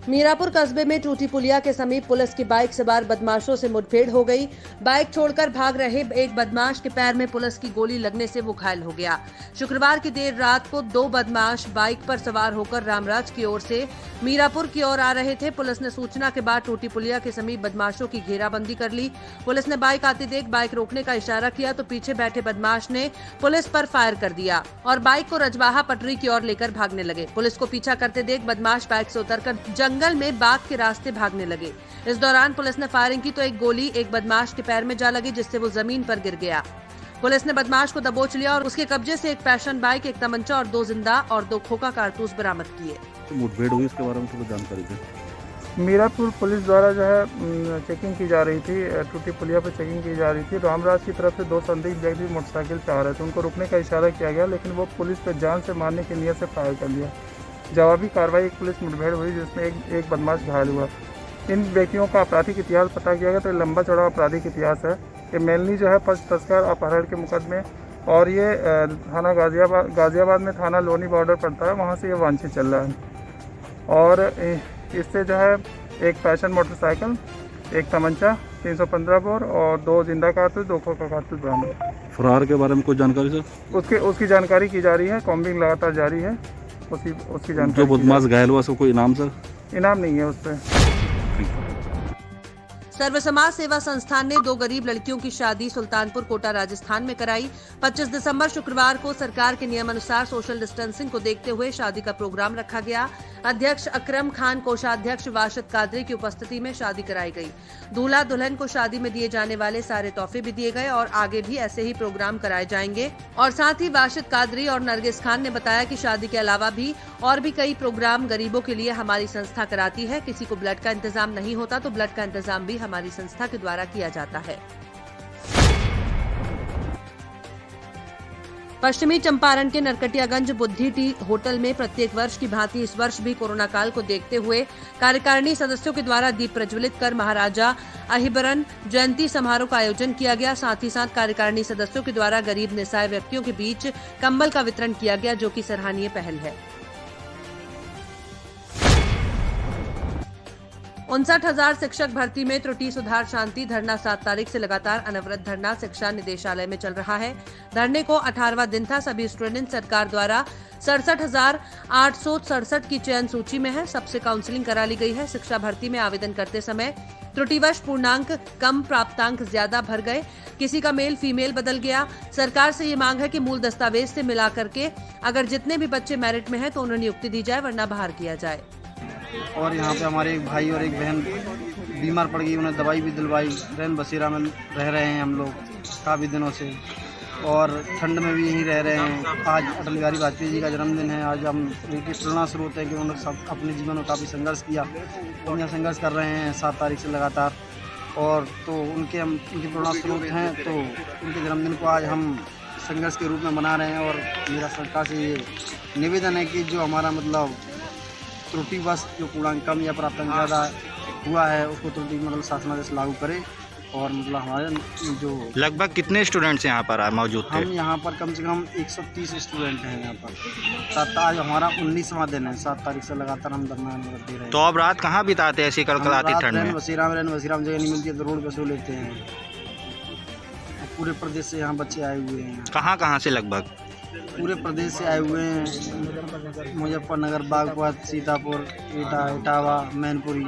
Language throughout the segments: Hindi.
मीरापुर कस्बे में टूटी पुलिया के समीप पुलिस की बाइक सवार बदमाशों से मुठभेड़ हो गई। बाइक छोड़कर भाग रहे एक बदमाश के पैर में पुलिस की गोली लगने से वो घायल हो गया। शुक्रवार की देर रात को दो बदमाश बाइक पर सवार होकर रामराज की ओर से मीरापुर की ओर आ रहे थे। पुलिस ने सूचना के बाद टूटी पुलिया के समीप बदमाशों की घेराबंदी कर ली। पुलिस ने बाइक आती देख बाइक रोकने का इशारा किया तो पीछे बैठे बदमाश ने पुलिस पर फायर कर दिया और बाइक को रजवाहा पटरी की ओर लेकर भागने लगे। पुलिस को पीछा करते देख बदमाश बाइक से उतरकर जंगल में बाग के रास्ते भागने लगे। इस दौरान पुलिस ने फायरिंग की तो एक गोली एक बदमाश के पैर में जा लगी, जिससे वो जमीन पर गिर गया। पुलिस ने बदमाश को दबोच लिया और उसके कब्जे से एक पैशन बाइक, एक तमंचा और 2 जिंदा और 2 खोखा कारतूस बरामद किए। मुठभेड़ हुई, इसके बारे में थोड़ी जानकारी दें। मीरापुर पुलिस द्वारा जो है चेकिंग की जा रही थी, टूटी पुलिया पर चेकिंग की जा रही थी। रामराज की तरफ से 2 संदिग्ध व्यक्ति मोटरसाइकिल से आ रहे थे, उनको रुकने का इशारा किया गया, लेकिन वो पुलिस पर जान से मारने की नीयत से फायर कर लिया। जवाबी कार्रवाई एक पुलिस मुठभेड़ हुई, जिसमें एक बदमाश घायल हुआ। इन व्यक्तियों का आपराधिक इतिहास पता किया गया तो लंबा चौड़ा आपराधिक इतिहास है। ये मेनली जो है पशु तस्कर अपहरण के मुकदमे, और ये थाना गाजियाबाद में थाना लोनी बॉर्डर पड़ता है, वहाँ से ये वांछित चल रहा है। और इससे जो है एक पैशन मोटरसाइकिल, एक तमंचा 315 बोर और 2 जिंदा कारतूस, 2 खोखा कारतूस बरामद। फरार के बारे में कोई जानकारी सर? उसकी जानकारी की जा रही है, कॉम्बिंग लगातार जारी है। उसकी जानकारी। जो बदमाश घायल हुआ, उसको कोई इनाम सर? इनाम नहीं है उस पर। सर्व समाज सेवा संस्थान ने 2 गरीब लड़कियों की शादी सुल्तानपुर कोटा राजस्थान में कराई। 25 दिसंबर शुक्रवार को सरकार के नियमानुसार सोशल डिस्टेंसिंग को देखते हुए शादी का प्रोग्राम रखा गया। अध्यक्ष अकरम खान, कोषाध्यक्ष वाशिद कादरी की उपस्थिति में शादी कराई गई। दूल्हा दुल्हन को शादी में दिए जाने वाले सारे तोहफे भी दिए गए और आगे भी ऐसे ही प्रोग्राम कराए जाएंगे। और साथ ही वाशिद कादरी और नरगिस खान ने बताया कि शादी के अलावा भी और भी कई प्रोग्राम गरीबों के लिए हमारी संस्था कराती है। किसी को ब्लड का इंतजाम नहीं होता तो ब्लड का इंतजाम भी हमारी संस्था के द्वारा किया जाता है। पश्चिमी चंपारण के नरकटियागंज बुद्धि टी होटल में प्रत्येक वर्ष की भांति इस वर्ष भी कोरोना काल को देखते हुए कार्यकारिणी सदस्यों के द्वारा दीप प्रज्वलित कर महाराजा अहिबरन जयंती समारोह का आयोजन किया गया। साथ ही साथ कार्यकारिणी सदस्यों के द्वारा गरीब निसहाय व्यक्तियों के बीच कंबल का वितरण किया गया, जो कि सराहनीय पहल है। 59,000 शिक्षक भर्ती में त्रुटि सुधार शांति धरना 7 तारीख से लगातार अनवरत धरना शिक्षा निदेशालय में चल रहा है। धरने को 18वां दिन था। सभी स्टूडेंट सरकार द्वारा 67,867 की चयन सूची में है। सबसे काउंसलिंग करा ली गई है। शिक्षा भर्ती में आवेदन करते समय त्रुटिवश पूर्णांक कम, प्राप्तांक ज्यादा भर गए, किसी का मेल फीमेल बदल गया। सरकार से ये मांग है कि मूल दस्तावेज से मिला करके अगर जितने भी बच्चे मेरिट में हैं तो उन्हें नियुक्ति दी जाए, वरना बाहर किया जाए। और यहाँ पे हमारे एक भाई और एक बहन बीमार पड़ गई, उन्हें दवाई भी दिलवाई। रैन बसेरा में रह रहे हैं हम लोग काफ़ी दिनों से, और ठंड में भी यहीं रह रहे हैं। आज अटल बिहारी वाजपेयी जी का जन्मदिन है। आज हम उनकी प्रेरणा स्रोत है कि उन्होंने सब अपने जीवन में काफ़ी संघर्ष किया। हम यहाँ संघर्ष कर रहे हैं 7 तारीख से लगातार, और तो उनकी प्रेरणा स्रोत हैं। तो उनके जन्मदिन को आज हम संघर्ष के रूप में मना रहे हैं। और मेरा सरकार से ये निवेदन है कि जो हमारा मतलब त्रुटि बस जो पूर्णांक कम या प्राप्तांक ज़्यादा हुआ है, उसको त्रुटि मतलब शासनादेश लागू करे। और मतलब हमारे जो लगभग कितने स्टूडेंट्स यहाँ पर मौजूद थे? हम यहाँ पर कम से कम 130 स्टूडेंट हैं यहाँ पर। आज हमारा 19वां दिन है। 7 तारीख से लगातार हम धरना दे रहे हैं। तो अब रात कहाँ बिताते हैं ऐसी कड़कड़ाती ठंड में? रैन बसेरा में जगह नहीं मिलती है तो रोड पर सो लेते हैं। पूरे प्रदेश से यहाँ बच्चे आए हुए हैं। कहाँ से? लगभग पूरे प्रदेश से आए हुए हैं। मुजफ्फरनगर, बागपत, सीतापुर, इटावा, मैनपुरी,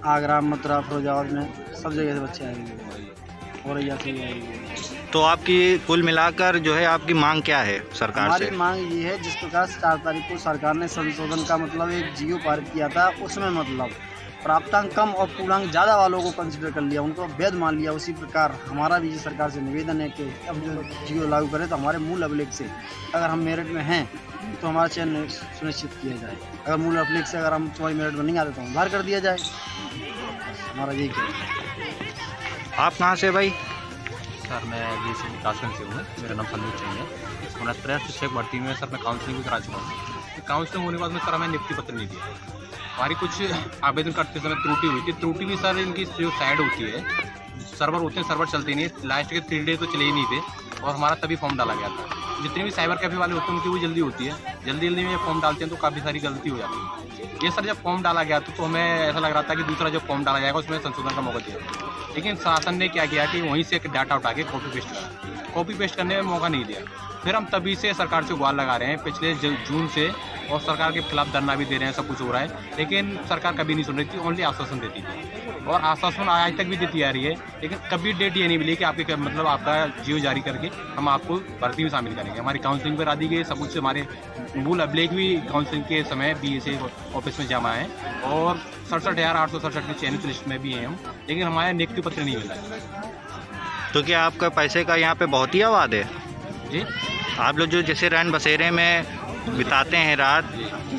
आगरा, मथुरा, फिरोजाबाद में सब जगह से बच्चे आए हुए हैं। और यहाँ से आए हुए हैं। तो आपकी कुल मिलाकर जो है आपकी मांग क्या है सरकार से? हमारी मांग ये है, जिस प्रकार 4 तारीख को सरकार ने संशोधन का मतलब एक जियो पारित किया था, उसमें मतलब प्राप्तांक कम और पूर्णांक ज़्यादा वालों को कंसिडर कर लिया, उनको वैध मान लिया। उसी प्रकार हमारा भी सरकार से निवेदन है कि अब जो जियो लागू करें तो हमारे मूल अभिलेख से अगर हम मेरिट में हैं तो हमारा चयन सुनिश्चित किया जाए। अगर मूल अभिलेख से अगर हम तुम्हारी मेरिट में नहीं आते तो हम बाहर कर दिया जाए। हमारा यही कहना है। आप कहाँ से भाई? सर मैं ये कासगंज से हूँ। मेरा नाम संदीप सिंह है। 69 शिक्षक भर्ती में सर मैं काउंसलिंग भी करा चुका हूँ। काउंसलिंग होने के बाद में सर हमें नियुक्ति पत्र नहीं दिया। हमारी कुछ आवेदन करते समय त्रुटि हुई थी। त्रुटि भी सर इनकी जो साइड होती है, सर्वर होते हैं, सर्वर चलते नहीं है। लास्ट के 3 डे तो चले ही नहीं थे और हमारा तभी फॉर्म डाला गया था। जितने भी साइबर कैफे वाले होते हैं उनकी वो जल्दी होती है, जल्दी में ये फॉर्म डालते हैं तो काफ़ी सारी गलती हो जाती है। ये सर जब फॉर्म डाला गया तो हमें ऐसा लग रहा था कि दूसरा जो फॉर्म डाला जाएगा उसमें संशोधन का मौका दिया, लेकिन शासन ने क्या किया कि वहीं से एक डाटा उठा के कॉपी पेस्ट करने में मौका नहीं दिया। फिर हम तभी से सरकार से गुहार लगा रहे हैं पिछले जून से, और सरकार के खिलाफ धरना भी दे रहे हैं, सब कुछ हो रहा है, लेकिन सरकार कभी नहीं सुन रही थी, ओनली आश्वासन देती थी और आश्वासन आज तक भी देती आ रही है, लेकिन कभी डेट ये नहीं मिली कि आपके मतलब आपका जियो जारी करके हम आपको भर्ती में शामिल करेंगे। हमारी काउंसलिंग पर आ दी गई, सब कुछ हमारे मूल अभिलेख भी काउंसलिंग के समय BSA ऑफिस में जमा है और 67,867 की चयनित लिस्ट में भी हैं हम, लेकिन हमारा नियुक्ति पत्र नहीं मिला है। तो क्या आपका पैसे का यहाँ पे बहुत ही आवाज़ है जी? आप लोग जो जैसे रैन बसेरे में बिताते हैं रात,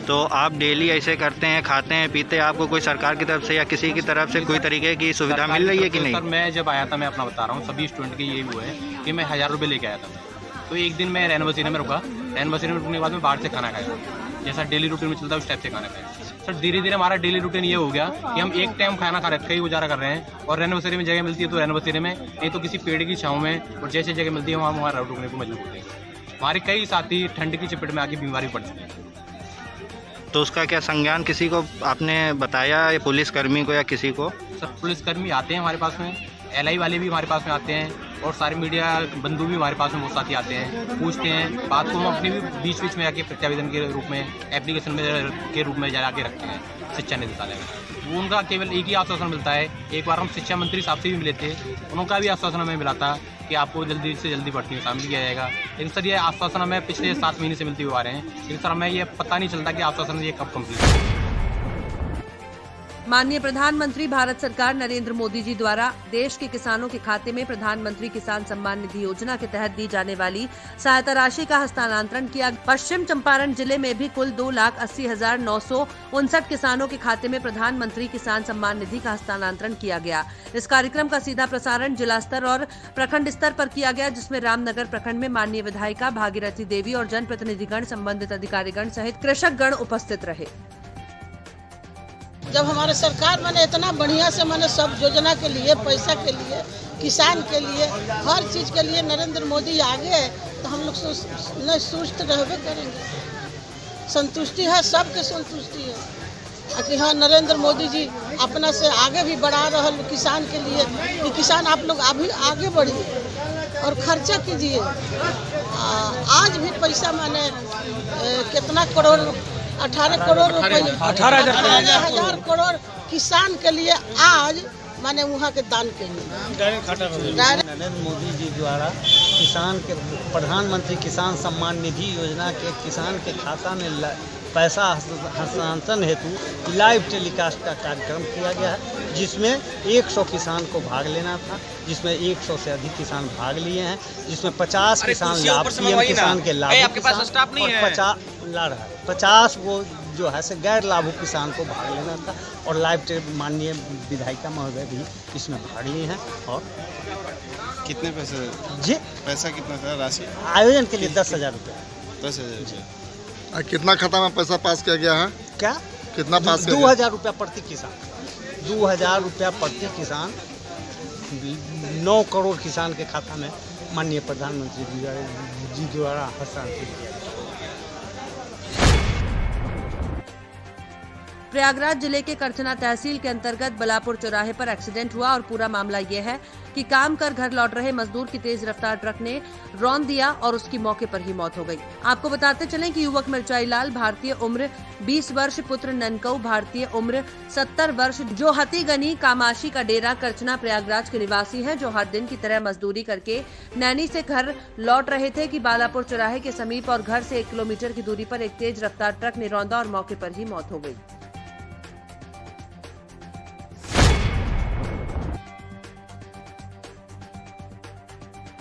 तो आप डेली ऐसे करते हैं, खाते हैं, पीते हैं, आपको कोई सरकार की तरफ से या किसी की तरफ से कोई तरीके की सुविधा मिल रही है कि नहीं? सर मैं जब आया था, मैं अपना बता रहा हूँ, सभी स्टूडेंट के ये हुआ है कि मैं 1000 रुपये लेके आया था। तो एक दिन मैं रैन बसेरे में रुका, रैन बसेरे में रुकने के बाद मैं बाहर से खाना खाया, जैसा डेली रूटीन में चलता है उस टाइप से खाना खाया। सर धीरे धीरे हमारा डेली रूटीन ये हो गया कि हम एक टाइम खाना खा रखे ही गुजारा कर रहे हैं, और रैन बसेरे में जगह मिलती है तो रैन बसेरे में, नहीं तो किसी पेड़ की छाँव में, और जैसे जगह मिलती है वहाँ हमारा रुकने को मजबूर होते हैं। हमारे कई साथी ठंड की चपेट में आके बीमारी पड़ चुकी है। तो उसका क्या संज्ञान किसी को आपने बताया, या पुलिसकर्मी को या किसी को? सर पुलिसकर्मी आते हैं हमारे पास में, LI वाले भी हमारे पास में आते हैं, और सारे मीडिया बंधु भी हमारे पास में बहुत साथी आते हैं, पूछते हैं बात को। हम अपने भी बीच में जाके प्रत्यावेदन के रूप में, एप्लीकेशन में के रूप में जा के रखते हैं शिक्षा निदेशालय में। वो उनका केवल एक ही आश्वासन मिलता है। एक बार हम शिक्षा मंत्री साहब से भी मिले थे, उनका भी आश्वासन हमें मिला था कि आपको जल्दी से जल्दी भर्ती में शामिल किया जाएगा, लेकिन सर ये आश्वासन हमें पिछले 7 महीने से मिलते हुए आ रहे हैं, लेकिन सर हमें ये पता नहीं चलता कि आश्वासन ये कब कंप्लीट होगा। माननीय प्रधानमंत्री भारत सरकार नरेंद्र मोदी जी द्वारा देश के किसानों के खाते में प्रधानमंत्री किसान सम्मान निधि योजना के तहत दी जाने वाली सहायता राशि का हस्तांतरण किया। पश्चिम चंपारण जिले में भी कुल 2,80,959 किसानों के खाते में प्रधानमंत्री किसान सम्मान निधि का हस्तांतरण किया गया। इस कार्यक्रम का सीधा प्रसारण जिला स्तर और प्रखंड स्तर पर किया गया, जिसमें रामनगर प्रखंड में माननीय विधायिका भागीरथी देवी और जनप्रतिनिधिगण, संबंधित अधिकारीगण सहित कृषकगण उपस्थित रहे। जब हमारे सरकार मैंने इतना बढ़िया से मैंने सब योजना के लिए, पैसा के लिए, किसान के लिए, हर चीज़ के लिए नरेंद्र मोदी आगे है, तो हम लोग सुस्त रहबे करेंगे। संतुष्टि है, सबके संतुष्टि है कि हाँ नरेंद्र मोदी जी अपना से आगे भी बढ़ा रहे किसान के लिए कि किसान आप लोग अभी आगे बढ़िए और खर्चा कीजिए। आज भी पैसा मैंने कितना करोड़, 18 करोड़ रुपये, 18,000 करोड़ किसान के लिए आज मैंने वहाँ के दान के लिए। नरेंद्र मोदी जी द्वारा किसान के प्रधानमंत्री किसान सम्मान निधि योजना के किसान के खाता में पैसा हस्तांतरण हेतु लाइव टेलीकास्ट का कार्यक्रम किया गया है, जिसमें 100 किसान को भाग लेना था, जिसमें 100 से अधिक किसान भाग लिए हैं, जिसमें 50 किसान लाभ, PM किसान के लाभ, और 50 वो जो है से गैर लाभु किसान को भाग लेना था, और लाइव माननीय विधायिका महोदय भी इसमें भाग लिए हैं। और कितने पैसे जी, पैसा कितना था राशि आयोजन के लिए 10,000 रुपये। 10,000 जी। कितना खाता में पैसा पास किया गया है? क्या कितना पास? 2,000 रुपया प्रति किसान, 2,000 रुपया प्रति किसान, 9 करोड़ किसान के खाता में माननीय प्रधानमंत्री जी द्वारा हस्तांतरित किया। प्रयागराज जिले के करछना तहसील के अंतर्गत बलापुर चौराहे पर एक्सीडेंट हुआ और पूरा मामला ये है कि काम कर घर लौट रहे मजदूर की तेज रफ्तार ट्रक ने रौंद दिया और उसकी मौके पर ही मौत हो गई। आपको बताते चलें कि युवक मिर्चाई लाल भारतीय उम्र 20 वर्ष, पुत्र ननकऊ भारतीय उम्र 70 वर्ष, जो हतीगनी कामाशी का डेरा करछना प्रयागराज के निवासी हैं, जो हर दिन की तरह मजदूरी करके नैनी से घर लौट रहे थे कि बालापुर चौराहे के समीप और घर से 1 किलोमीटर की दूरी पर एक तेज रफ्तार ट्रक ने रौंदा और मौके पर ही मौत हो गई।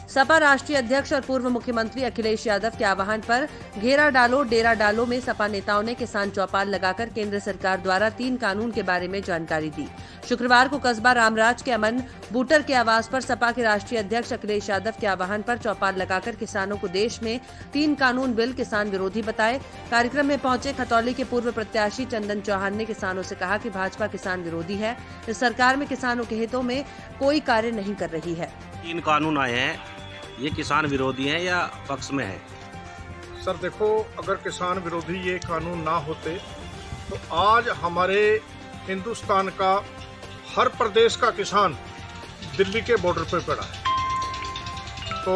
सपा राष्ट्रीय अध्यक्ष और पूर्व मुख्यमंत्री अखिलेश यादव के आह्वान पर घेरा डालो डेरा डालो में सपा नेताओं ने किसान चौपाल लगाकर केंद्र सरकार द्वारा 3 कानून के बारे में जानकारी दी। शुक्रवार को कस्बा रामराज के अमन बूटर के आवास पर सपा के राष्ट्रीय अध्यक्ष अखिलेश यादव के आह्वान पर चौपाल लगाकर किसानों को देश में 3 कानून बिल किसान विरोधी बताए। कार्यक्रम में पहुंचे खतौली के पूर्व प्रत्याशी चंदन चौहान ने किसानों से कहा कि भाजपा किसान विरोधी है, इस सरकार में किसानों के हितों में कोई कार्य नहीं कर रही है। 3 कानून आए हैं, ये किसान विरोधी हैं या पक्ष में है? सर देखो, अगर किसान विरोधी ये कानून ना होते तो आज हमारे हिंदुस्तान का हर प्रदेश का किसान दिल्ली के बॉर्डर पर पड़ा है। तो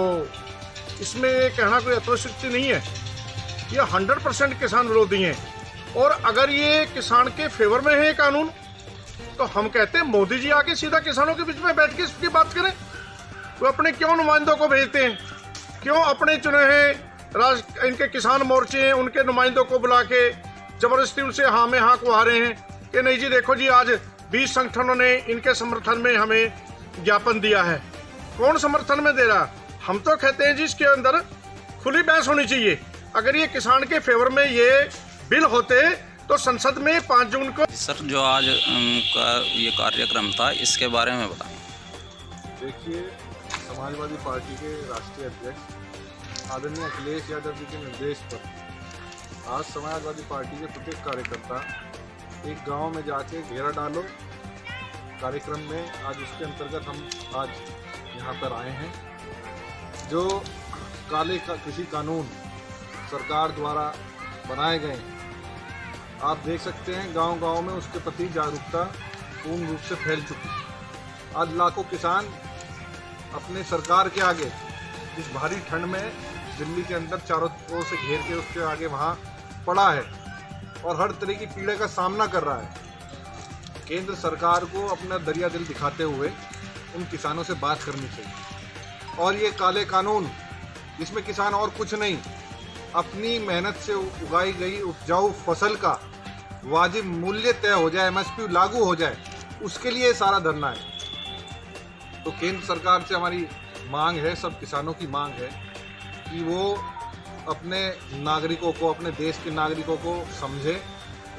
इसमें ये कहना कोई अतिशयोक्ति नहीं है, ये 100% किसान विरोधी हैं। और अगर ये किसान के फेवर में है ये कानून, तो हम कहते हैं मोदी जी आके सीधा किसानों के बीच में बैठ के इसकी बात करें। वो अपने क्यों नुमाइंदों को भेजते हैं, क्यों अपने चुने हैं इनके किसान मोर्चे हैं उनके नुमाइंदों को बुला के जबरदस्ती उनसे हाँ में हाँ कुहा रहे हैं कि नहीं जी देखो जी आज 20 संगठनों ने इनके समर्थन में हमें ज्ञापन दिया है। कौन समर्थन में दे रहा? हम तो कहते हैं जी इसके अंदर खुली बहस होनी चाहिए। अगर ये किसान के फेवर में ये बिल होते तो संसद में 5 जून को। सर जो आज का ये कार्यक्रम था इसके बारे में बताएं। देखिए, समाजवादी पार्टी के राष्ट्रीय अध्यक्ष आदरणीय अखिलेश यादव जी के निर्देश पर आज समाजवादी पार्टी के प्रत्येक कार्यकर्ता एक गांव में जाके घेरा डालो कार्यक्रम में आज उसके अंतर्गत हम आज यहाँ पर आए हैं। जो काले कृषि कानून सरकार द्वारा बनाए गए आप देख सकते हैं गांव-गांव में उसके प्रति जागरूकता पूर्ण रूप से फैल चुकी है। आज लाखों किसान अपने सरकार के आगे इस भारी ठंड में दिल्ली के अंदर चारों ओर से घेर के उसके आगे वहाँ पड़ा है और हर तरह की पीड़ा का सामना कर रहा है। केंद्र सरकार को अपना दरिया दिल दिखाते हुए उन किसानों से बात करनी चाहिए। और ये काले कानून जिसमें किसान और कुछ नहीं अपनी मेहनत से उगाई गई उपजाऊ फसल का वाजिब मूल्य तय हो जाए, MSP लागू हो जाए, उसके लिए सारा धरना है। तो केंद्र सरकार से हमारी मांग है, सब किसानों की मांग है कि वो अपने नागरिकों को, अपने देश के नागरिकों को समझे,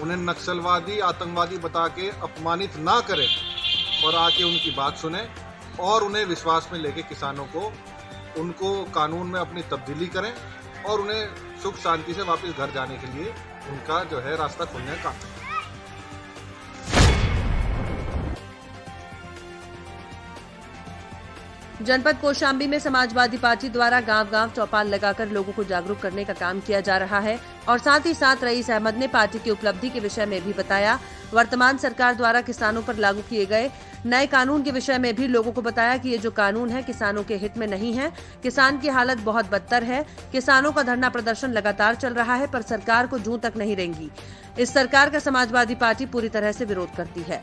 उन्हें नक्सलवादी आतंकवादी बता के अपमानित ना करें और आके उनकी बात सुने और उन्हें विश्वास में लेके किसानों को उनको कानून में अपनी तब्दीली करें और उन्हें सुख शांति से वापस घर जाने के लिए उनका जो है रास्ता खुलने का। जनपद कौशाम्बी में समाजवादी पार्टी द्वारा गांव-गांव चौपाल लगाकर लोगों को जागरूक करने का काम किया जा रहा है और साथ ही साथ रईस अहमद ने पार्टी की उपलब्धि के विषय में भी बताया। वर्तमान सरकार द्वारा किसानों पर लागू किए गए नए कानून के विषय में भी लोगों को बताया कि ये जो कानून है किसानों के हित में नहीं है। किसान की हालत बहुत बदतर है। किसानों का धरना प्रदर्शन लगातार चल रहा है पर सरकार को जूं तक नहीं रेंगी। इस सरकार का समाजवादी पार्टी पूरी तरह से विरोध करती है।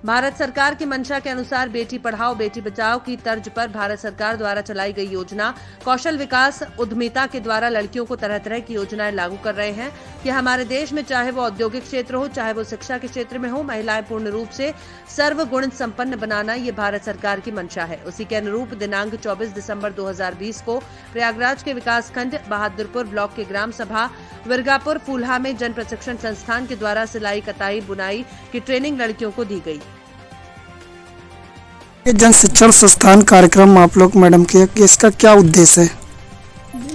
भारत सरकार की मंशा के अनुसार बेटी पढ़ाओ बेटी बचाओ की तर्ज पर भारत सरकार द्वारा चलाई गई योजना कौशल विकास उद्यमिता के द्वारा लड़कियों को तरह तरह की योजनाएं लागू कर रहे हैं कि हमारे देश में चाहे वो औद्योगिक क्षेत्र हो चाहे वो शिक्षा के क्षेत्र में हो, महिलाएं पूर्ण रूप से सर्वगुण संपन्न बनाना ये भारत सरकार की मंशा है। उसी के अनुरूप दिनांक 24 दिसंबर 2020 को प्रयागराज के विकास खंड बहादुरपुर ब्लॉक के ग्राम सभा विरगापुर फूलहा में जन प्रशिक्षण संस्थान के द्वारा सिलाई कताई बुनाई की ट्रेनिंग लड़कियों को दी गई। जन शिक्षण संस्थान कार्यक्रम आप लोग मैडम के, इसका क्या उद्देश्य है?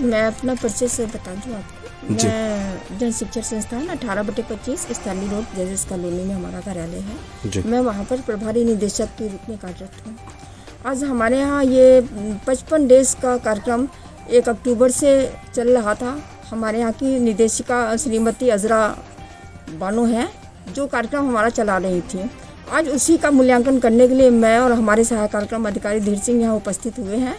मैं अपना परिचय से बता दूं आपको। मैं जन शिक्षण संस्थान 18/25 स्थानीय रोड जजेस कॉलोनी में हमारा कार्यालय है। मैं वहां पर प्रभारी निदेशक के रूप में कार्यरत हूँ। आज हमारे यहाँ ये 55 डेज का कार्यक्रम 1 अक्टूबर से चल रहा था। हमारे यहाँ की निदेशिका श्रीमती अजरा बानो है जो कार्यक्रम हमारा चला रही थी। आज उसी का मूल्यांकन करने के लिए मैं और हमारे सहायक कार्यक्रम अधिकारी धीर सिंह यहाँ उपस्थित हुए हैं,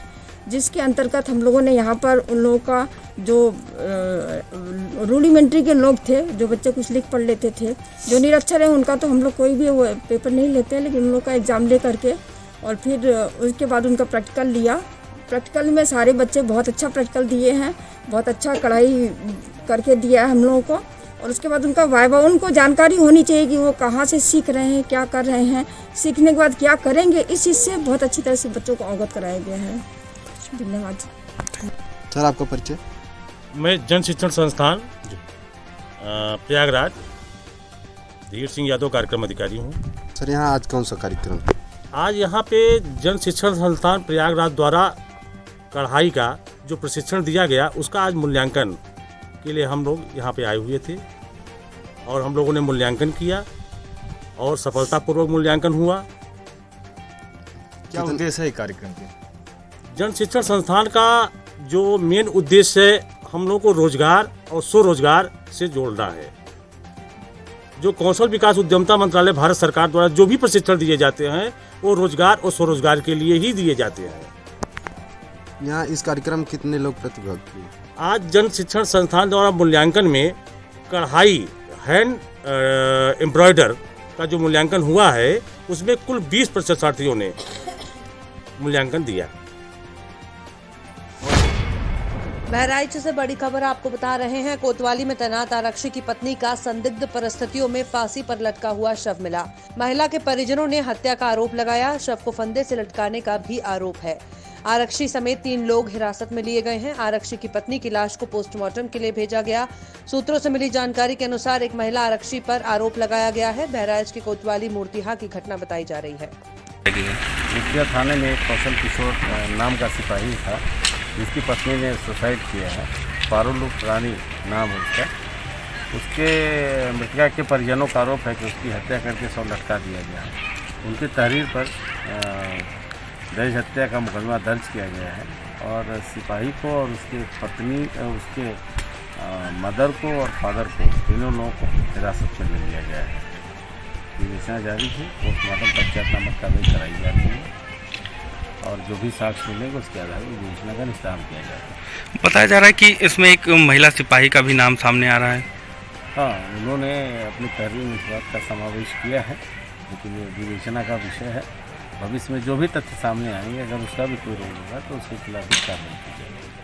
जिसके अंतर्गत हम लोगों ने यहाँ पर उन लोगों का जो रूडिमेंट्री के लोग थे, जो बच्चे कुछ लिख पढ़ लेते थे, जो निरक्षर हैं उनका तो हम लोग कोई भी वो पेपर नहीं लेते, लेकिन उन लोग का एग्ज़ाम ले करके और फिर उसके बाद उनका प्रैक्टिकल लिया। प्रैक्टिकल में सारे बच्चे बहुत अच्छा प्रैक्टिकल दिए हैं, बहुत अच्छा कढ़ाई करके दिया है हम लोगों को। और उसके बाद उनका वाइवा, उनको जानकारी होनी चाहिए कि वो कहाँ से सीख रहे हैं, क्या कर रहे हैं, सीखने के बाद क्या करेंगे। इस चीज़ से बहुत अच्छी तरह से बच्चों को अवगत कराया गया है। धन्यवाद। सर आपका परिचय? मैं जन शिक्षण संस्थान प्रयागराज धीर सिंह यादव कार्यक्रम अधिकारी हूँ। सर यहाँ आज कौन सा कार्यक्रम? आज यहाँ पे जन शिक्षण संस्थान प्रयागराज द्वारा कढ़ाई का जो प्रशिक्षण दिया गया उसका आज मूल्यांकन के लिए हम लोग यहाँ पे आए हुए थे और हम लोगों ने मूल्यांकन किया और सफलतापूर्वक मूल्यांकन हुआ। क्या उद्देश्य है कार्यक्रम के? जन शिक्षण संस्थान का जो मेन उद्देश्य है, हम लोगों को रोजगार और स्वरोजगार से जोड़ना है। जो कौशल विकास उद्यमिता मंत्रालय भारत सरकार द्वारा जो भी प्रशिक्षण दिए जाते हैं वो रोजगार और स्वरोजगार के लिए ही दिए जाते हैं। यहाँ इस कार्यक्रम में कितने लोग प्रतिभाग किए? आज जन शिक्षण संस्थान द्वारा मूल्यांकन में कढ़ाई हैंड एम्ब्रॉयडर का जो मूल्यांकन हुआ है उसमें कुल 20 प्रशिक्षार्थियों ने मूल्यांकन दिया। बहराइच से बड़ी खबर आपको बता रहे हैं। कोतवाली में तैनात आरक्षी की पत्नी का संदिग्ध परिस्थितियों में फांसी पर लटका हुआ शव मिला। महिला के परिजनों ने हत्या का आरोप लगाया। शव को फंदे से लटकाने का भी आरोप है। आरक्षी समेत 3 लोग हिरासत में लिए गए हैं। आरक्षी की पत्नी की लाश को पोस्टमार्टम के लिए भेजा गया। सूत्रों से मिली जानकारी के अनुसार एक महिला आरक्षी पर आरोप लगाया गया है। बहराइच की कोतवाली मूर्तिहा की घटना बताई जा रही है। मुखिया थाने में एक कौशल किशोर नाम का सिपाही था जिसकी पत्नी ने सुसाइड किया है। पारुल रानी नाम है उसका। उसके मृतका के परिजनों का आरोप है कि उसकी हत्या करके शव लटका दिया गया है। उनकी तहरीर पर दहेज हत्या का मुकदमा दर्ज किया गया है और सिपाही को और उसके पत्नी उसके मदर को और फादर को, तीनों लोगों को हिरासत में ले लिया गया है। विवेचना जारी है। पोस्टमार्टम पश्चात कार्रवाई कराई जा रही है और जो भी साक्ष्य मिलेगा उसके आधार पर विवेचना का निस्तारण किया जाएगा। बताया जा रहा है कि इसमें एक महिला सिपाही का भी नाम सामने आ रहा है। हाँ, उन्होंने अपनी तहरीर में इस बात का समावेश किया है, लेकिन ये विवेचना का विषय है। भविष्य में जो भी तथ्य सामने आएंगे, अगर उसका भी कोई रोल होगा तो उसके खिलाफ भी कार्रवाई की जाएगी।